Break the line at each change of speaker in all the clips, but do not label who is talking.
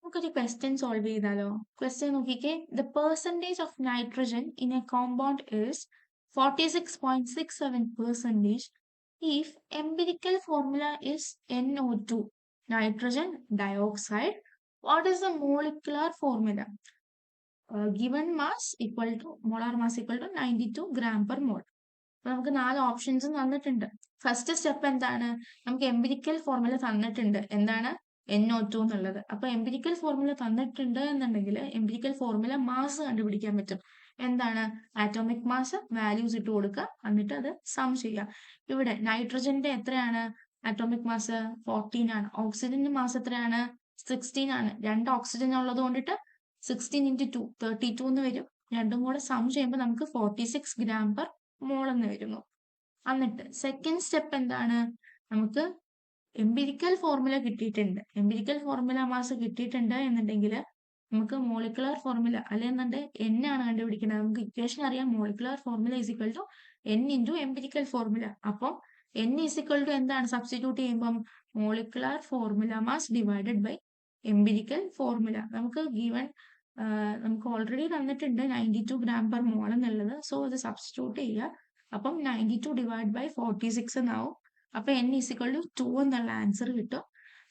നമുക്കൊരു question solve ചെയ്താലോ? Question നോക്കിക്കേ. The percentage of nitrogen in A compound is 46.67% if empirical formula is NO2, nitrogen dioxide. What is the molecular formula? Given mass equal to molar mass equal to 92 gram per mole. അപ്പൊ നമുക്ക് 4 options തന്നിട്ടുണ്ട്. First step എന്താണ്? നമുക്ക് empirical formula തന്നിട്ടുണ്ട്. എന്താണ്? NO2 എന്നുള്ളത്. അപ്പൊ empirical formula തന്നിട്ടുണ്ട് എന്നുണ്ടെങ്കിൽ എംപിരിക്കൽ ഫോർമുല മാസ് കണ്ടുപിടിക്കാൻ പറ്റും. എന്താണ്? ആറ്റോമിക് മാസ് വാല്യൂസ് ഇട്ട് കൊടുക്കുക, എന്നിട്ട് അത് സം ചെയ്യുക. ഇവിടെ നൈട്രജന്റെ എത്രയാണ് ആറ്റോമിക് മാസ്? 14 ആണ്. ഓക്സിജന്റെ മാസ് എത്രയാണ്? 16 ആണ്. രണ്ട് ഓക്സിജൻ ഉള്ളത് കൊണ്ടിട്ട് 16 into 2 32 എന്ന് വരും. രണ്ടും കൂടെ സം ചെയ്യുമ്പോൾ നമുക്ക് 46 gram per മോൾ എന്ന് വരുന്നു. എന്നിട്ട് സെക്കൻഡ് സ്റ്റെപ്പ് എന്താണ്? നമുക്ക് എംപിരിക്കൽ ഫോർമുല കിട്ടിയിട്ടുണ്ട്. എംപിരിക്കൽ ഫോർമുല മാസ് കിട്ടിയിട്ടുണ്ട് എന്നുണ്ടെങ്കിൽ നമുക്ക് മോളിക്കുലർ ഫോർമുല അല്ലെന്നുണ്ട് N ആണ് കണ്ടുപിടിക്കുന്നത്. നമുക്ക് ഇക്വേഷൻ അറിയാം. Molecular formula is equal to N into empirical formula. അപ്പം N ഈസ് ഈക്വൽ ടു എന്താണ്? സബ്സ്റ്റിറ്റ്യൂട്ട് ചെയ്യുമ്പം molecular formula mass divided by empirical formula. നമുക്ക് ഗീവൺ നമുക്ക് ഓൾറെഡി തന്നിട്ടുണ്ട് 92 gram per mole എന്നുള്ളത്. സോ അത് സബ്സ്റ്റിറ്റ്യൂട്ട് ചെയ്യുക. അപ്പം 92 ഡിവൈഡ് ബൈ 46 എന്നാവും. അപ്പൊ N ഈസ് ഈക്വൽ ടു 2 എന്നുള്ള ആൻസർ കിട്ടും.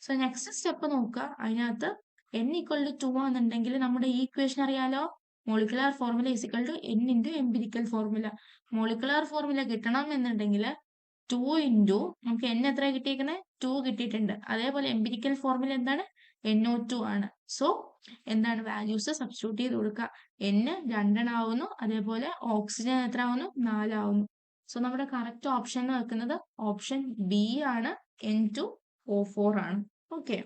സോ നെക്സ്റ്റ് സ്റ്റെപ്പ് നോക്കുക. അതിനകത്ത് N ഈക്വൽ ടു 2 ആണെന്നുണ്ടെങ്കിൽ നമ്മുടെ ഈ ഇക്വേഷൻ അറിയാലോ. Molecular formula is equal to N into empirical formula. Molecular formula കിട്ടണം എന്നുണ്ടെങ്കിൽ 2 ഇൻറ്റു നമുക്ക് N എത്ര കിട്ടിയിരിക്കുന്നത്? 2 കിട്ടിയിട്ടുണ്ട്. അതേപോലെ എംപിരിക്കൽ ഫോർമുല എന്താണ്? NO2 ആണ്. സോ എന്താണ്? വാല്യൂസ് സബ്സ്റ്റിറ്റ്യൂട്ട് ചെയ്ത് കൊടുക്കുക. N 2 ആവുന്നു. അതേപോലെ ഓക്സിജൻ എത്ര ആവുന്നു? 4 ആവുന്നു. സോ നമ്മുടെ കറക്റ്റ് ഓപ്ഷൻ എന്ന് വെക്കുന്നത് ഓപ്ഷൻ ബി ആണ്. N2O4 ആണ്. ഓക്കെ.